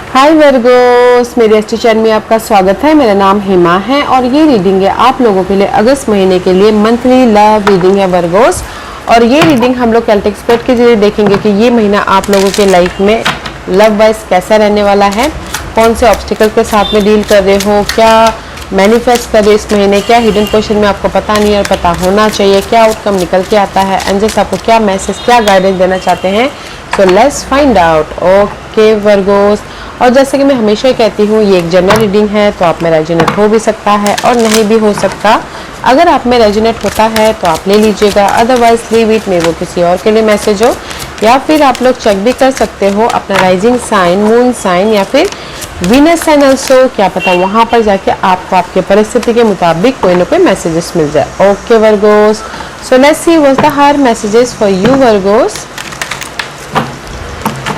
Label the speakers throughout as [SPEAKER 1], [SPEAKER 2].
[SPEAKER 1] हाय Virgo's, मेरे astro channel में आपका स्वागत है। मेरा नाम हेमा है और ये रीडिंग है आप लोगों के लिए अगस्त महीने के लिए मंथली लव रीडिंग है वर्गोस। और ये रीडिंग हम लोग कैल्टिक स्प्रेड के जरिए देखेंगे कि ये महीना आप लोगों के लाइफ में लव वाइज कैसा रहने वाला है, कौन से ऑब्स्टिकल के साथ में डील कर रहे हो, क्या मैनिफेस्ट कर रहे हो इस महीने, क्या हिडन क्वेश्चन में आपको पता नहीं है और पता होना चाहिए, क्या आउटकम निकल के आता है, एंजल्स आपको क्या मैसेज क्या गाइडेंस देना चाहते हैं। So let's find out. Okay Virgo's, और जैसे कि मैं हमेशा कहती हूँ ये एक जनरल रीडिंग है, तो आप में रेजोनेट हो भी सकता है और नहीं भी हो सकता। अगर आप में रेजोनेट होता है तो आप ले लीजिएगा, अदरवाइज लीव इट, में वो किसी और के लिए मैसेज हो। या फिर आप लोग चेक भी कर सकते हो अपना राइजिंग साइन, मून साइन या फिर वीनस साइन ऑल्सो, क्या पता वहाँ पर जाके आपको आपके परिस्थिति के मुताबिक कोई ना कोई मैसेजेस मिल जाए। Okay Virgos, so let's see what's the higher messages for you Virgos.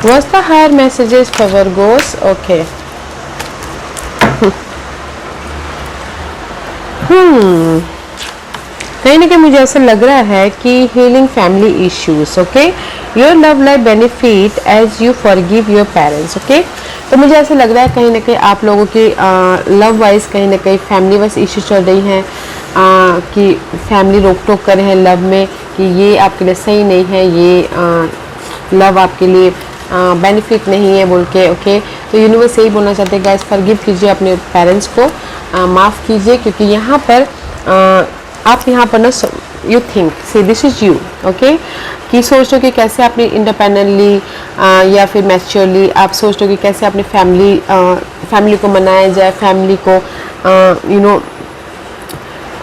[SPEAKER 1] What's the higher messages for Virgos? Okay. कहीं ना कहीं मुझे ऐसा लग रहा है कि healing family issues. Okay, your love life benefit as you forgive your parents. Okay, तो मुझे ऐसा लग रहा है कहीं ना कहीं आप लोगों की लव वाइज कहीं ना कहीं फैमिली वाइज इश्यूज चल रही हैं, कि फैमिली रोक टोक कर रहे हैं लव में कि ये आपके लिए सही नहीं है, ये लव आपके लिए बेनिफिट नहीं है बोल के। ओके, तो यूनिवर्स यही बोलना चाहते हैं गाइस, फॉरगिव कीजिए अपने पेरेंट्स को, माफ़ कीजिए, क्योंकि यहाँ पर आप यहाँ पर ना you think see this is you. Okay, कि सोच लो कि कैसे अपनी इंडिपेंडेंटली या फिर मैच्योरली आप सोच लो कि कैसे अपनी फैमिली को मनाया जाए, फैमिली को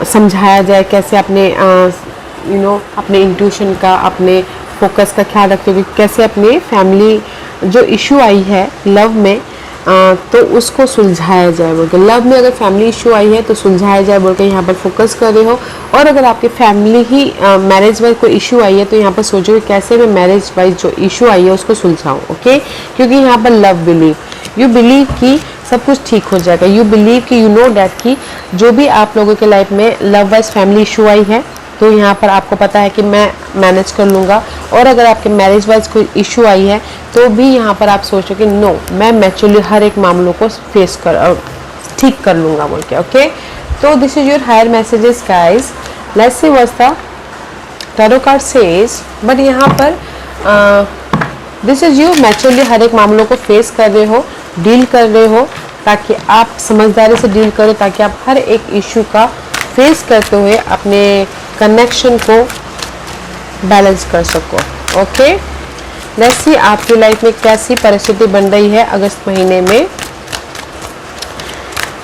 [SPEAKER 1] समझाया जाए, कैसे अपने अपने इंट्यूशन का, अपने फोकस का ख्याल रखते हुए कैसे अपने फैमिली जो इशू आई है लव में तो उसको सुलझाया जाए बोल के। लव में अगर फैमिली इशू आई है तो सुलझाया जाए बोल के यहाँ पर फोकस कर रहे हो। और अगर आपके फैमिली ही मैरिज वाइज कोई इशू आई है तो यहाँ पर सोचो कि कैसे मैं मैरिज वाइज जो इशू आई है उसको सुलझाऊँ। ओके, क्योंकि यहाँ पर लव बिलीव, यू बिलीव कि सब कुछ ठीक हो जाएगा, यू बिलीव कि यू नो डैट कि जो भी आप लोगों के लाइफ में love wise family issue I है तो यहाँ पर आपको पता है कि मैं मैनेज कर लूँगा। और अगर आपके मैरिज वाइज कोई इशू आई है तो भी यहाँ पर आप सोचो कि नो, मैं मैच्योरली हर एक मामलों को फेस ठीक कर लूँगा बोल के। ओके, तो this is your higher messages guys. Let's see what's the tarot card says. But यहाँ पर दिस इज यू मैच्योरली हर एक मामलों को फेस कर रहे हो, डील कर रहे हो, ताकि आप समझदारी से डील करो, ताकि आप हर एक इशू का फेस करते हुए अपने कनेक्शन को बैलेंस कर सको। ओके, लेट्स सी आपकी लाइफ में कैसी परिस्थिति बन रही है अगस्त महीने में,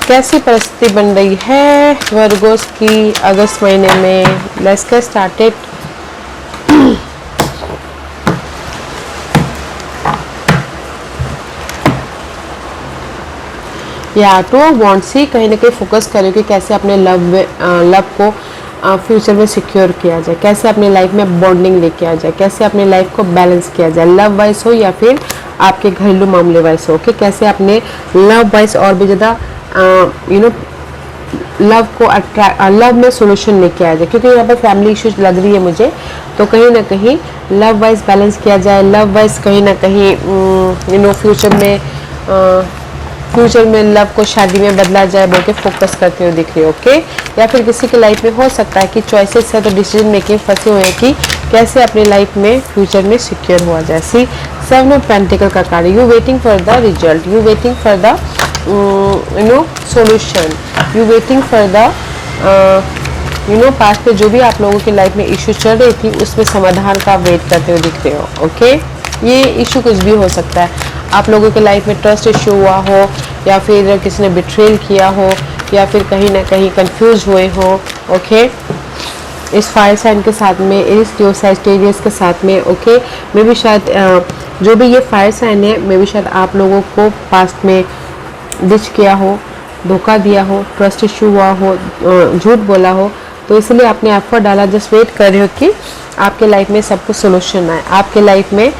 [SPEAKER 1] कैसी परिस्थिति बन रही है वर्गोस की अगस्त महीने में। Let's get started. या टू वांट सी कहीं ना कहीं फोकस करें कि कैसे अपने लव को फ्यूचर में सिक्योर किया जाए, कैसे अपनी लाइफ में बॉन्डिंग लेके आ जाए, कैसे अपने लाइफ को बैलेंस किया जाए, लव वाइज हो या फिर आपके घरेलू मामले वाइज हो। कैसे अपने लव वाइज और भी ज़्यादा लव को लव में सोल्यूशन लेके आ जाए, क्योंकि यहाँ पर फैमिली इश्यूज लग रही है मुझे। तो कहीं ना कहीं लव वाइज बैलेंस किया जाए, लव वाइज कहीं ना कहीं फ्यूचर में लव को शादी में बदला जाए बोल के फोकस करते हुए दिख रही है। ओके, या फिर किसी की लाइफ में हो सकता है कि चॉइसेस है तो डिसीजन मेकिंग फंसे हुए हैं कि कैसे अपनी लाइफ में फ्यूचर में सिक्योर हुआ जाए। सी सेवन ऑफ पेंटिकल का card, you waiting for the result, you waiting for the solution, you waiting for the past में जो भी आप लोगों की लाइफ में इशू चल रही थी उसमें समाधान का वेट करते हुए दिख रहे हो। ओके, ये इशू कुछ भी हो सकता है, आप लोगों के लाइफ में ट्रस्ट इशू हुआ हो, या फिर किसी ने बिट्रेल किया हो, या फिर कहीं ना कहीं कंफ्यूज हुए हो। ओके, इस फायर साइन के साथ में, इस लियो सैजिटेरियस के साथ में। ओके, मे भी शायद जो भी ये फायर साइन है, मे भी शायद आप लोगों को पास्ट में डिच किया हो, धोखा दिया हो, ट्रस्ट इशू हुआ हो, झूठ बोला हो, तो इसलिए आपने एफर्ट डाला, जस्ट वेट कर रहे हो कि आपके लाइफ में सब कुछ सोल्यूशन आए, आपके लाइफ में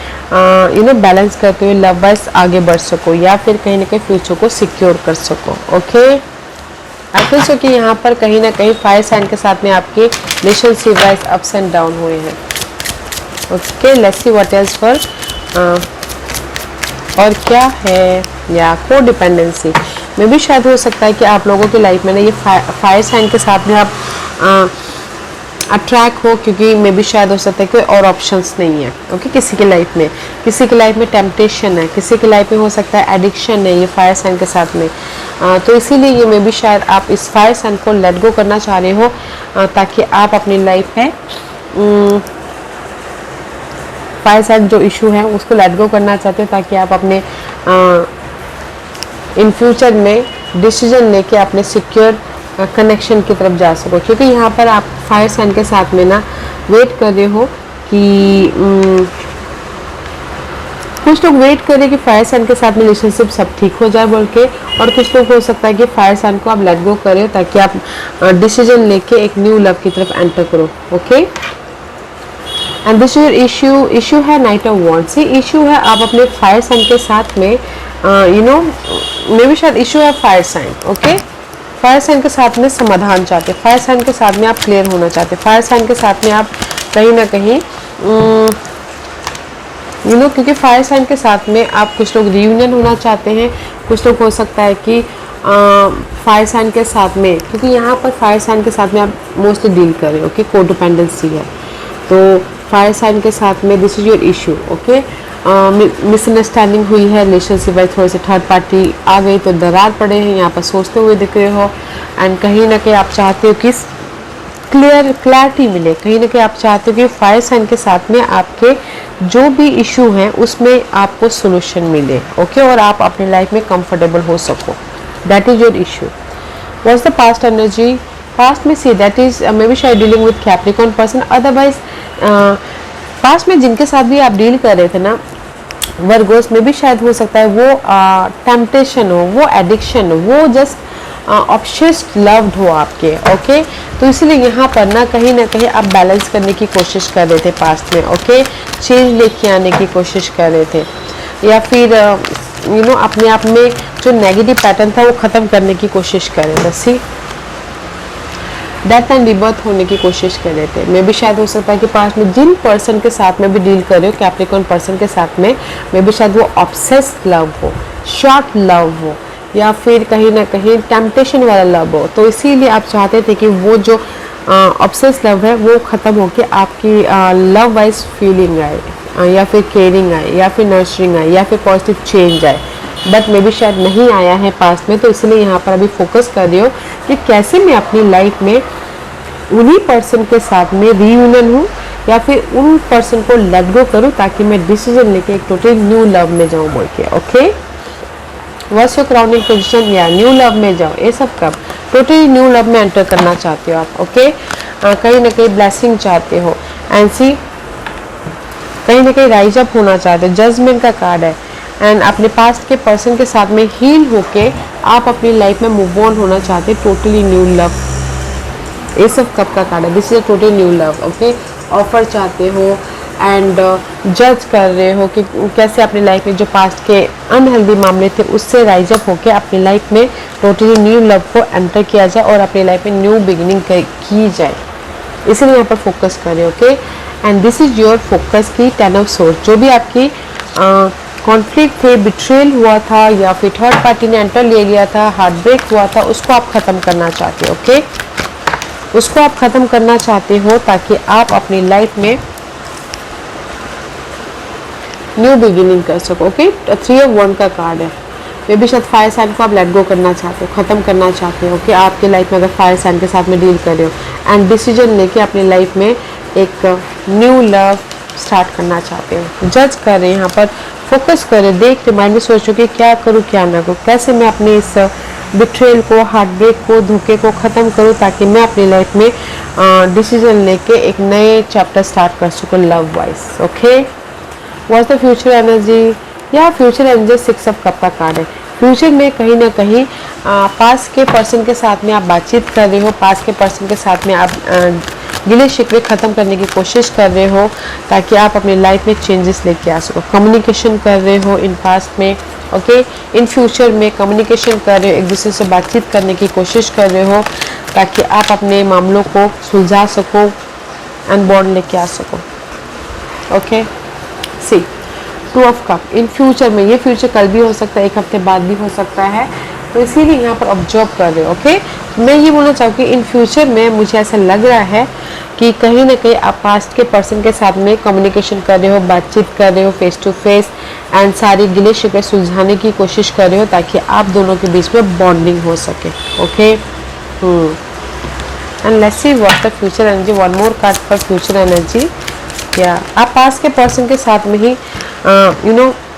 [SPEAKER 1] बैलेंस करते हुए लव वाइज आगे बढ़ सको, या फिर कहीं ना कहीं फ्यूचर को सिक्योर कर सको। ओके, आई फील सो कि यहाँ पर कहीं ना कहीं फायर साइन के साथ में आपके relationship wise ups and down हुए हैं। Okay, let's see what else for और क्या है, या को डिपेंडेंसी में भी शायद हो सकता है कि आप लोगों की लाइफ में ना ये फायर साइन के साथ में आप अट्रैक्ट हो, क्योंकि मे भी शायद हो सकता है कोई और ऑप्शंस नहीं है। ओके, किसी की लाइफ में, किसी की लाइफ में टेम्पटेशन है, किसी की लाइफ में हो सकता है एडिक्शन है ये फायर साइन के साथ में। तो इसीलिए ये मे भी शायद आप इस फायर साइन को लेट गो करना चाह रहे हो, ताकि आप अपनी लाइफ में फायर साइन जो इशू है उसको लेट गो करना चाहते हो, ताकि आप अपने इन फ्यूचर में डिसीजन लेके अपने सिक्योर कनेक्शन की तरफ जा सको। क्योंकि यहाँ पर आप फायर साइन के साथ में ना वेट कर रहे हो कि कुछ लोग वेट करें कि फायर साइन के साथ में रिलेशनशिप सब ठीक हो जाए बोल के, और कुछ लोग हो सकता है कि फायर साइन को आप लेट गो करें ताकि आप डिसीजन लेके एक न्यू लव की तरफ एंटर करो। Okay, and this your issue है नाइट ऑफ वॉन्ड्स। ये इशू है आप अपने फायर साइन के साथ में मे भी शायद इशू है fire sign. Okay, fire sign के साथ में समाधान चाहते, फायर साइन के साथ में आप क्लियर होना चाहते, फायर साइन के साथ में आप कहीं ना कहीं क्योंकि फायर साइन के साथ में आप कुछ लोग रियूनियन होना चाहते हैं, कुछ लोग हो सकता है कि फायर साइन के साथ में, क्योंकि यहाँ पर फायर साइन के साथ में आप मोस्टली डील कर रहे हो कि कोडिपेंडेंसी है। तो फायर साइन के साथ में this is your issue. Okay, misunderstanding हुई है रिलेशनशिप में, थोड़े से थर्ड पार्टी आ गई तो दरार पड़े हैं, यहाँ पर सोचते हुए दिख रहे हो, एंड कहीं ना कहीं आप चाहते हो कि क्लैरिटी मिले, कहीं ना कहीं आप चाहते हो कि फायर साइन के साथ में आपके जो भी इशू हैं उसमें आपको सोल्यूशन मिले। ओके, और आप अपनी लाइफ में कंफर्टेबल हो सको। That is your issue. What's the past energy? Past में see that is maybe शायद dealing with Capricorn person. Otherwise past में जिनके साथ भी आप डील कर रहे थे ना, वर्गोस में भी शायद हो सकता है वो टेम्पटेशन हो, वो एडिक्शन हो, वो जस्ट ऑब्सेस्ड लव्ड हो आपके। ओके, तो इसलिए यहाँ पर ना कहीं आप बैलेंस करने की कोशिश कर रहे थे पास्ट में। ओके, चेंज लेके आने की कोशिश कर रहे थे, या फिर अपने आप में जो नेगेटिव पैटर्न था वो ख़त्म करने की कोशिश कर रहे थे। सी डेथ एंड रिबर्थ होने की कोशिश कर रहे थे। मे भी शायद हो सकता है कि पास्ट में जिन पर्सन के साथ में भी डील कर रहे हो, कैप्रिकॉर्न पर्सन के साथ में, मे भी शायद वो ऑब्सेस्ड लव हो, शॉर्ट लव हो, या फिर कहीं ना कहीं टेम्पटेशन वाला लव हो। तो इसीलिए आप चाहते थे कि वो जो ऑब्सेस्ड लव है वो ख़त्म हो के आपकी लव वाइज फीलिंग आए, या फिर केयरिंग आए, या फिर नर्चरिंग आए, या फिर पॉजिटिव चेंज आए। बट मे भी शायद नहीं आया है पास्ट में, तो इसलिए यहाँ पर अभी फोकस कर रही हो कि कैसे मैं अपनी लाइफ में उन्हीं पर्सन के साथ में रीयूनियन हूँ, या फिर उन पर्सन को लेट गो करूँ ताकि मैं डिसीजन लेके एक टोटल न्यू लव में जाऊँ बोल के। Okay, what's your crowning position? या न्यू लव में जाओ। ये सब कब टोटली न्यू लव में एंटर करना चाहते हो आप। ओके, कहीं ना कहीं ब्लेसिंग चाहते हो, एंड सी कहीं ना कहीं राइज अप होना चाहते हो। जजमेंट का कार्ड है, एंड अपने पास्ट के पर्सन के साथ में हील होके आप अपनी लाइफ में मूव ऑन होना चाहते हो, टोटली न्यू लव। ये सब कब का कार्ड है? This is a totally new love. Okay, offer चाहते हो, एंड जज कर रहे हो कि कैसे अपनी लाइफ में जो पास्ट के अनहेल्दी मामले थे उससे राइज अप होके अपनी लाइफ में टोटली न्यू लव को एंटर किया जाए और अपनी लाइफ में न्यू बिगिनिंग की जाए। इसीलिए यहाँ पर फोकस कर रहे हो। Okay, and this is your focus की 10 ऑफ सोर्स। जो भी आपकी कॉन्फ्लिक्ट थे, बिट्रेल हुआ था, या फिर थर्ड पार्टी ने एंटर ले लिया था, हार्ट ब्रेक हुआ था, उसको आप ख़त्म करना चाहते हो। ओके, उसको आप ख़त्म करना चाहते हो ताकि आप अपनी लाइफ में न्यू बिगिनिंग कर सको। ओके, 3 ऑफ 1 का कार्ड है। मे भी शायद फायर साइन को आप लेट गो करना चाहते हो, ख़त्म करना चाहते हो कि आपके लाइफ में अगर फायर साइन के साथ में डील कर रहे हो, एंड डिसीजन लेके अपनी लाइफ में एक न्यू लव स्टार्ट करना चाहते हो। जज कर रहे हैं यहाँ पर, फोकस करें, देख रहे, माइंड में सोचो कि क्या करूँ क्या ना करूँ, कैसे मैं अपने इस बिट्रेल को, हार्ट ब्रेक को, धोखे को ख़त्म करूँ ताकि मैं अपनी लाइफ में डिसीजन लेके एक नए चैप्टर स्टार्ट कर सकूँ love wise. Okay, what's the future energy? या फ्यूचर एनर्जी 6 ऑफ कप का कार्ड है। फ्यूचर में कहीं ना कहीं पास के पर्सन के साथ में आप बातचीत कर रहे हो, पास के पर्सन के साथ में आप गिले शिकवे ख़त्म करने की कोशिश कर रहे हो ताकि आप अपनी लाइफ में चेंजेस लेके आ सको। कम्युनिकेशन कर रहे हो इन पास्ट में। ओके, इन फ्यूचर में कम्युनिकेशन कर रहे हो, एक दूसरे से बातचीत करने की कोशिश कर रहे हो ताकि आप अपने मामलों को सुलझा सको एंड बॉन्ड लेके आ सको। Okay, see two of cup in future में, ये फ्यूचर कल भी हो सकता है, एक हफ्ते बाद भी हो सकता है, तो इसीलिए यहाँ पर ऑब्जर्व कर रहे हो। ओके, मैं ये बोलना चाहूँगी इन फ्यूचर में मुझे ऐसा लग रहा है कि कहीं ना कहीं आप पास्ट के पर्सन के साथ में कम्युनिकेशन कर रहे हो, बातचीत कर रहे हो फेस टू फेस, एंड सारी गिले शिकवे सुलझाने की कोशिश कर रहे हो ताकि आप दोनों के बीच में बॉन्डिंग हो सके। Okay, and let's see what the future energy, one more card for future energy. क्या आप पास्ट के पर्सन के साथ में ही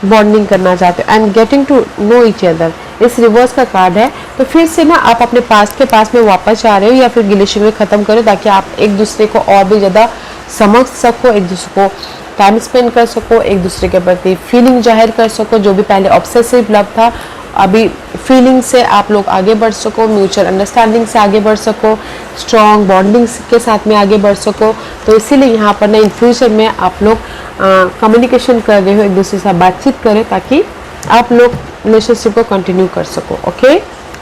[SPEAKER 1] बॉन्डिंग करना चाहते हो and getting to know each other, इस रिवर्स का कार्ड है। तो फिर से ना आप अपने पास्ट के पास में वापस आ रहे हो या फिर गिले शिकवे खत्म करो ताकि आप एक दूसरे को और भी ज़्यादा समझ सको, एक दूसरे को टाइम स्पेंड कर सको, एक दूसरे के प्रति फीलिंग जाहिर कर सको। जो भी पहले ऑब्सेसिव लव था, अभी फीलिंग से आप लोग आगे बढ़ सको, म्यूचुअल अंडरस्टैंडिंग से आगे बढ़ सको, स्ट्रॉन्ग बॉन्डिंग के साथ में आगे बढ़ सको। तो इसीलिए यहाँ पर ना इन फ्यूचर में आप लोग कम्युनिकेशन कर रहे हो, एक दूसरे से बातचीत करें ताकि आप लोग रिलेशनशिप को कंटिन्यू कर सको। ओके,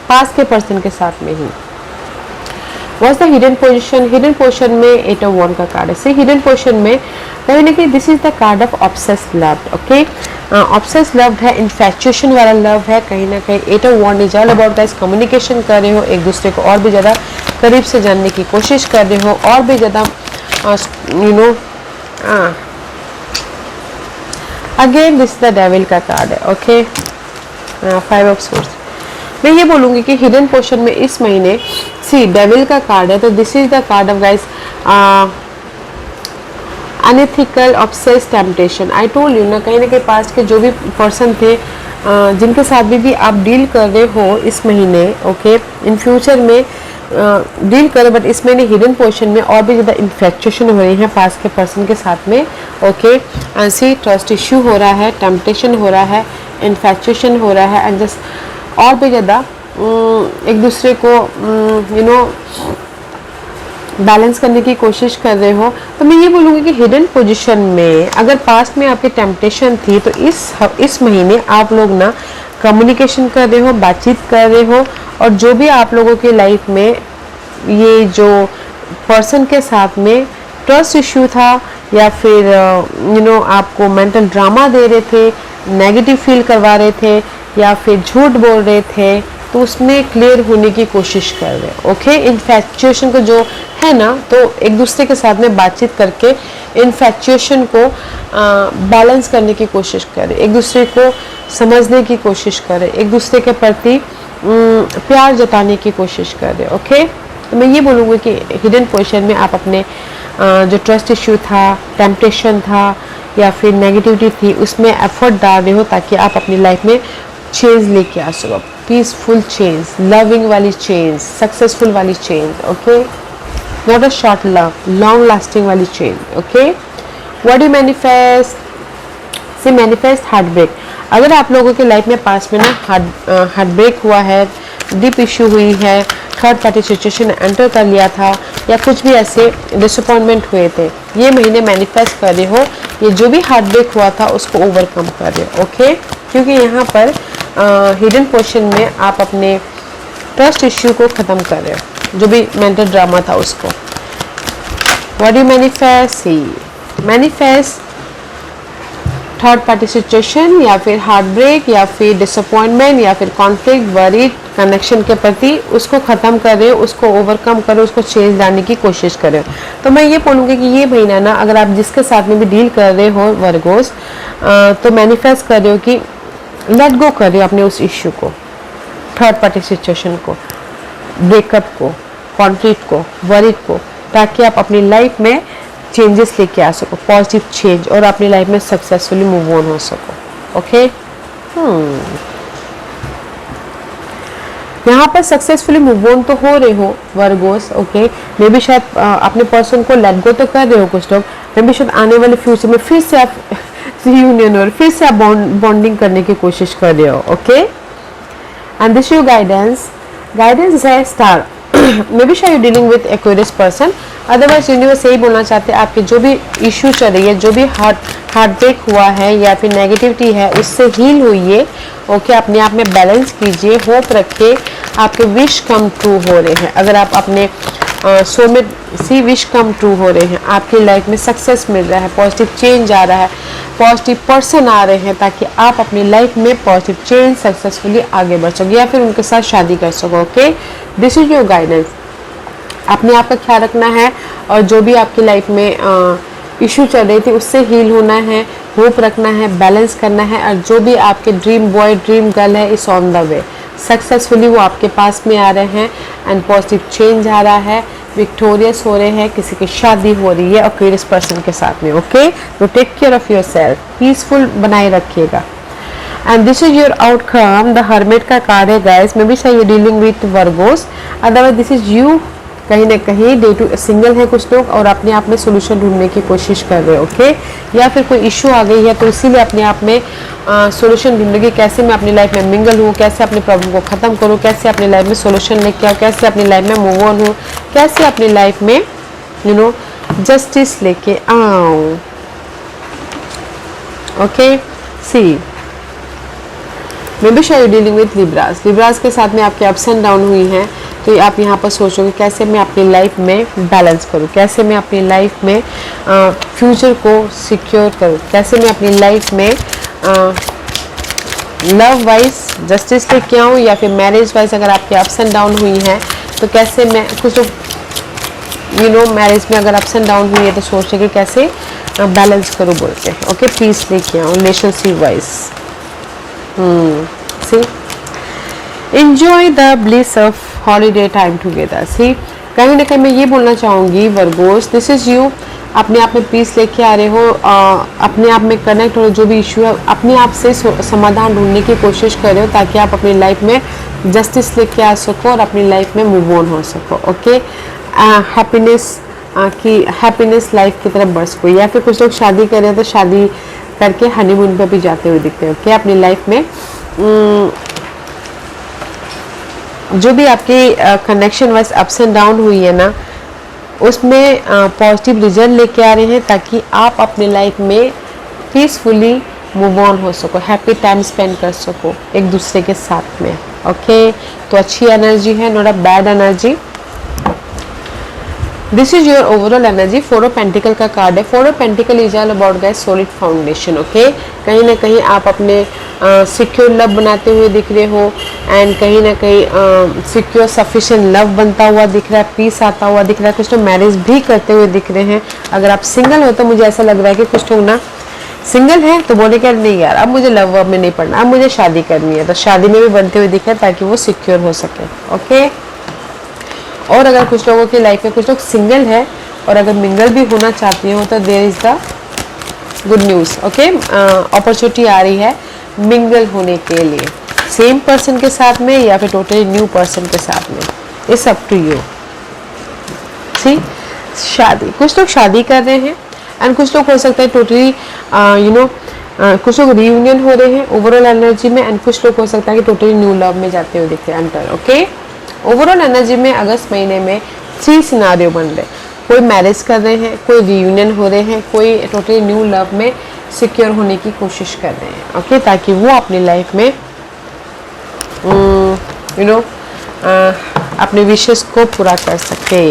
[SPEAKER 1] पास के पर्सन के साथ में ही। What's the hidden position? Hidden position में 8 of Wands का कार्ड है। से हिडन पोजिशन में कहीं ना कहीं this is the card of obsessed love. Okay, obsessed love है, इन्फैचुएशन वाला लव है कहीं ना कहीं। 8 of Wands is all about guys, communication कर रहे हो, एक दूसरे को और भी ज़्यादा करीब से जानने की कोशिश कर रहे हो, और भी ज़्यादा अगेन दिस द डेविल का कार्ड है। Okay, 5 of Swords। मैं ये बोलूँगी कि हिडन पोर्शन में इस महीने सी डेविल का कार्ड है, तो this is the card of guys unethical obsessed temptation. I told you ना कहीं पास्ट के जो भी पर्सन थे जिनके साथ भी आप डील कर रहे हो इस महीने, ओके, इन फ्यूचर में डील करो, बट इस महीने हिडन पोर्शन में और भी ज़्यादा इन्फेक्चुएशन हो रही है पास्ट के पर्सन के साथ में। ओके, ऐसी ट्रस्ट इश्यू हो रहा है, टेम्पटेशन हो रहा है, इन्फेक्चुएशन हो रहा है, एंड जस्ट और भी ज़्यादा एक दूसरे को बैलेंस करने की कोशिश कर रहे हो। तो मैं ये बोलूँगी कि हिडन पोजीशन में अगर पास्ट में आपकी टेम्पटेशन थी तो इस महीने आप लोग ना कम्युनिकेशन कर रहे हो, बातचीत कर रहे हो, और जो भी आप लोगों के लाइफ में ये जो पर्सन के साथ में ट्रस्ट इश्यू था या फिर आपको मेंटल ड्रामा दे रहे थे, नेगेटिव फील करवा रहे थे या फिर झूठ बोल रहे थे, तो उसमें क्लियर होने की कोशिश कर रहे हैं। ओके, इन्फैक्चुएशन को जो है ना, तो एक दूसरे के साथ में बातचीत करके इन्फैक्चुएशन को बैलेंस करने की कोशिश करें, एक दूसरे को समझने की कोशिश करें, एक दूसरे के प्रति प्यार जताने की कोशिश करें। ओके, तो मैं ये बोलूँगी कि हिडन पोजीशन में आप अपने जो ट्रस्ट इश्यू था, टेम्पटेशन था या फिर नेगेटिविटी थी, उसमें एफर्ट डाल रहे हो ताकि आप अपनी लाइफ में चेंज लेके आ सको, पीसफुल चेंज, लविंग वाली चेंज, सक्सेसफुल वाली change. Okay, not a short love, long lasting वाली change. Okay, what do manifest? Say manifest heart break. अगर आप लोगों के लाइफ में पास में ना हार्ट ब्रेक हुआ है, डीप इश्यू हुई है, थर्ड पार्टी सिचुएशन एंटर कर लिया था, या कुछ भी ऐसे डिसअपॉइंटमेंट हुए थे, ये महीने मैनिफेस्ट कर रहे हो, ये जो भी हार्ट ब्रेक हुआ था उसको ओवरकम कर रहे हो। ओके, क्योंकि यहाँ पर हिडन पोर्शन में आप अपने ट्रस्ट इश्यू को ख़त्म कर रहे हो, जो भी मेंटल ड्रामा था उसको। What you manifest? Manifest third party situation या फिर हार्ट ब्रेक या फिर डिसअपॉइंटमेंट या फिर कॉन्फ्लिक्ट, वरीड कनेक्शन के प्रति उसको ख़त्म कर रहे हो, उसको ओवरकम करो, उसको चेंज लाने की कोशिश करें। तो मैं ये बोलूँगी कि ये महीना ना अगर आप जिसके साथ में भी डील कर रहे हो वर्गोस, तो मैनिफेस्ट कर रहे हो कि लेट गो कर रहे हो अपने उस इश्यू को, थर्ड पार्टी सिचुएशन को, ब्रेकअप को, कॉन्फ्लिक्ट को, वरीड को, ताकि आप अपनी लाइफ में चेंजेस लेके आ सको, पॉजिटिव चेंज, और अपनी लाइफ में सक्सेसफुली मूव ऑन हो सको। ओके, यहाँ पर सक्सेसफुली मूव ऑन तो हो रहे हो वर्गोस। ओके, मे भी शायद अपने पर्सन को लेट गो तो कर रहे हो कुछ लोग, मे भी शायद आने वाले फ्यूचर में फिर से आप यूनियन और फिर से आप बॉन्डिंग करने की कोशिश कर रहे हो। Okay, and this your guidance है स्टार। मे बी शायद dealing with Aquarius person, otherwise universe यही बोलना चाहते हैं आपके जो भी इश्यू चल रही है, जो भी हार्ट ब्रेक हुआ है या फिर नेगेटिविटी है, उससे हील हुई है। ओके, अपने आप में बैलेंस कीजिए, होप रखिए, आपके विश कम ट्रू हो रहे हैं। अगर आप अपने सो में सी विश कम ट्रू हो रहे हैं, आपकी लाइफ में सक्सेस मिल रहा है, पॉजिटिव चेंज आ रहा है, पॉजिटिव पर्सन आ रहे हैं ताकि आप अपनी लाइफ में पॉजिटिव चेंज सक्सेसफुली आगे बढ़ सको या फिर उनके साथ शादी कर सको। Okay, this is your guidance. अपने आप का ख्याल रखना है और जो भी आपकी लाइफ में इशू चल रही थी उससे हील होना है, होप रखना है, बैलेंस करना है, और जो भी आपके ड्रीम बॉय ड्रीम गर्ल है इस ऑन द वे, सक्सेसफुली वो आपके पास में आ रहे हैं एंड पॉजिटिव चेंज आ रहा है, विक्टोरियस हो रहे हैं, किसी की शादी हो रही है और क्यूरियस पर्सन के साथ में। ओके, तो take care of yourself, peaceful बनाए रखिएगा। And this is your outcome. The hermit का कार्ड है गाइस, मे बी शायद you dealing with virgos, otherwise this is you. कहीं ना कहीं डे टू सिंगल है कुछ लोग और अपने आप में सोल्यूशन ढूंढने की कोशिश कर रहे हो। ओके, या फिर कोई इशू आ गई है तो इसीलिए अपने आप में सोल्यूशन ढूंढेगी, कैसे मैं अपनी लाइफ में मिंगल हूँ, कैसे अपनी प्रॉब्लम को ख़त्म करूँ, कैसे अपनी लाइफ में सोल्यूशन लेके आऊँ, कैसे अपनी लाइफ में मूव ऑन हूँ, कैसे अपनी लाइफ में जस्टिस लेके आऊँ। ओके, सी मे बी शायद डीलिंग विथ लिब्रास। लिब्रास के साथ में आपके अप्स एंड डाउन हुई हैं, तो आप यहाँ पर सोचोगे कैसे मैं अपनी लाइफ में बैलेंस करूँ, कैसे मैं अपनी लाइफ में फ्यूचर को सिक्योर करूँ, कैसे मैं अपनी लाइफ में लव वाइज जस्टिस लेके आऊँ, या फिर मैरिज वाइज अगर आपके अप्स एंड डाउन हुई हैं तो कैसे मैं कुछ मैरिज में अगर अप्स एंड डाउन हुई है तो सोचेंगे कैसे बैलेंस करूँ बोलते हैं। ओके, पीस लेके आऊँ relationship wise. See enjoy the bliss of holiday time together। See कहीं ना कहीं मैं ये बोलना चाहूँगी वर्गोस, दिस इज़ यू। अपने आप में पीस लेके आ रहे हो, अपने आप में कनेक्ट हो, जो भी इशू है अपने आप से समाधान ढूंढने की कोशिश कर रहे हो ताकि आप अपनी लाइफ में जस्टिस लेके आ सको और अपनी लाइफ में मूव ऑन हो सको। ओके, हैप्पीनेस लाइफ की तरफ बढ़ सको। या फिर कुछ लोग शादी कर रहे हैं तो शादी करके हनीमून पे भी जाते हुए दिखते हैं। ओके, अपनी लाइफ में जो भी आपकी connection wise ups and down हुई है ना, उसमें पॉजिटिव रिजल्ट लेके आ रहे हैं ताकि आप अपनी लाइफ में पीसफुली मूव ऑन हो सको, हैप्पी टाइम स्पेंड कर सको एक दूसरे के साथ में। ओके, तो अच्छी एनर्जी है, not a bad energy. This is your overall energy. 4 of pentacle का कार्ड है। 4 of pentacle is all about guys solid foundation. Okay, कहीं ना कहीं आप अपने सिक्योर लव बनाते हुए दिख रहे हो एंड कहीं ना कहीं सिक्योर सफिशिएंट लव बनता हुआ दिख रहा है, पीस आता हुआ दिख रहा है। कुछ लोग मैरिज भी करते हुए दिख रहे हैं। अगर आप सिंगल हो तो मुझे ऐसा लग रहा है कि कुछ लोग ना सिंगल है तो बोले कि नहीं यार अब मुझे लव में नहीं पढ़ना, अब मुझे शादी करनी है, तो शादी में भी बनते हुए दिख रहा है ताकि वो सिक्योर हो सके। ओके, और अगर कुछ लोगों की लाइफ में कुछ लोग सिंगल है और अगर मिंगल भी होना चाहती हो तो there is the good news. Okay, opportunity आ रही है मिंगल होने के लिए, सेम पर्सन के साथ में या फिर टोटली न्यू पर्सन के साथ में, इट्स अप टू यू। सी शादी, कुछ लोग शादी कर रहे हैं एंड कुछ लोग हो सकता है टोटली कुछ लोग रियूनियन हो रहे हैं ओवरऑल एनर्जी में एंड कुछ लोग हो सकता है कि टोटली न्यू लव में जाते हुए दिखते हैं एंटर। ओके, ओवरऑल एनर्जी में अगस्त महीने में 3 सिनारियो बन रहे, कोई मैरिज कर रहे हैं, कोई रियूनियन हो रहे हैं, कोई टोटली न्यू लव में सिक्योर होने की कोशिश कर रहे हैं। ओके, ताकि वो अपनी लाइफ में अपने विशेष को पूरा कर सके।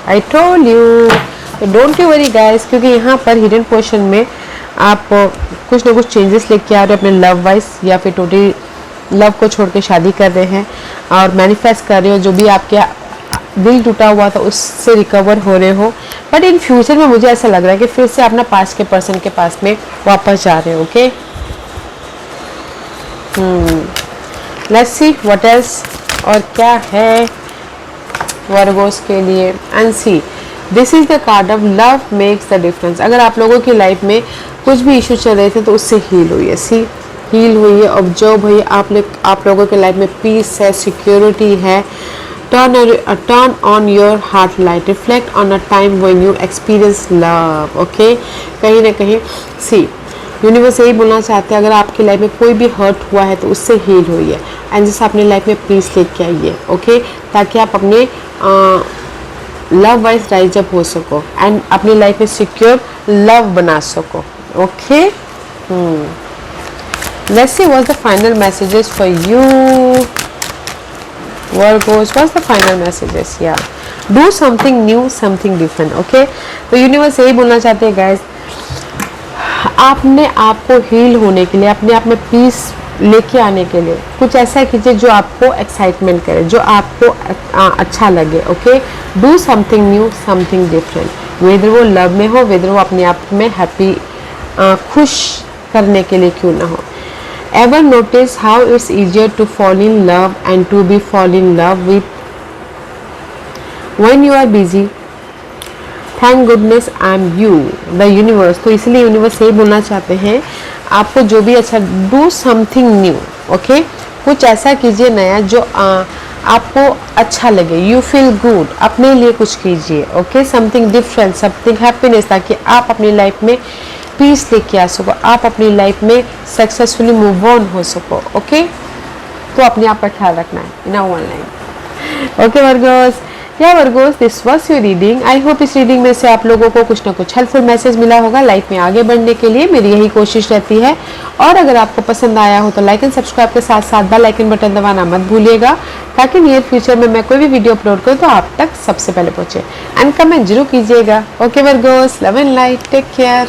[SPEAKER 1] I told you, don't you worry guys, क्योंकि यहाँ पर हिडन पोर्शन में आप कुछ ना कुछ चेंजेस लेके आ रहे हो अपने लव वाइज, या फिर टोटली लव को छोड़ के शादी कर रहे हैं और मैनिफेस्ट कर रहे हो जो भी आपके दिल टूटा हुआ था उससे रिकवर हो रहे हो। बट इन फ्यूचर में मुझे ऐसा लग रहा है कि फिर से अपना पास्ट के पर्सन के पास में वापस जा रहे हो। Okay, let's see what else, और क्या है वर्गोस के लिए। And see this is the card of love makes the difference. अगर आप लोगों की लाइफ में कुछ भी इशू चल रहे थे तो उससे हील हुई है। सी हील हुई है, ऑब्जर्व हुई है, आप लोगों के लाइफ में पीस है, सिक्योरिटी है। Turn on your heart light, reflect on a time when you experience love. Okay, कहीं ना कहीं सी यूनिवर्स यही बोलना चाहते हैं, अगर आपकी लाइफ में कोई भी हर्ट हुआ है तो उससे हील हुई है एंड जैसे अपनी लाइफ में पीस लेके आइए। ओके, ताकि आप अपने लव वाइज राइज अप हो सको एंड अपनी लाइफ में सिक्योर लव बना सको। Okay, let's see what's the final messages for you Virgos, what's the final messages? Yeah, do something new, something different. Okay, तो यूनिवर्स यही बोलना चाहते हैं गाइज, आपने आपको हील होने के लिए, अपने आप में पीस लेके आने के लिए कुछ ऐसा कीजिए जो आपको एक्साइटमेंट करे, जो आपको अच्छा लगे. Okay, do something new, something different. Whether वो लव में हो, वेदर वो अपने आप में हैप्पी, खुश करने के लिए क्यों ना हो. Ever notice how it's easier to fall in love and to be fall in love with when you are busy? Thank goodness I'm you, the universe. तो इसलिए यूनिवर्स यही बोलना चाहते हैं, आपको जो भी अच्छा, do something new. ओके, कुछ ऐसा कीजिए नया जो आपको अच्छा लगे. यू फील गुड, अपने लिए कुछ कीजिए. Okay, something different, something happiness, ताकि आप अपनी लाइफ में पीस लेके आ सको, आप अपनी लाइफ में सक्सेसफुली मूव ऑन हो सको. ओके, तो अपने आप का ख्याल रखना है इन ऑनलाइन. ओके वर्गोस, या Virgo's, this was your reading. I hope इस रीडिंग में से आप लोगों को कुछ ना कुछ हेल्पफुल मैसेज मिला होगा. लाइफ में आगे बढ़ने के लिए मेरी यही कोशिश रहती है. और अगर आपको पसंद आया हो तो लाइक एंड सब्सक्राइब के साथ साथ बेल आइकन बटन दबाना मत भूलिएगा, ताकि नियर फ्यूचर में मैं कोई भी वीडियो अपलोड करूँ तो आप तक सबसे पहले पहुंचे. एंड कमेंट जरूर कीजिएगा. Okay virgos, love and light, take care.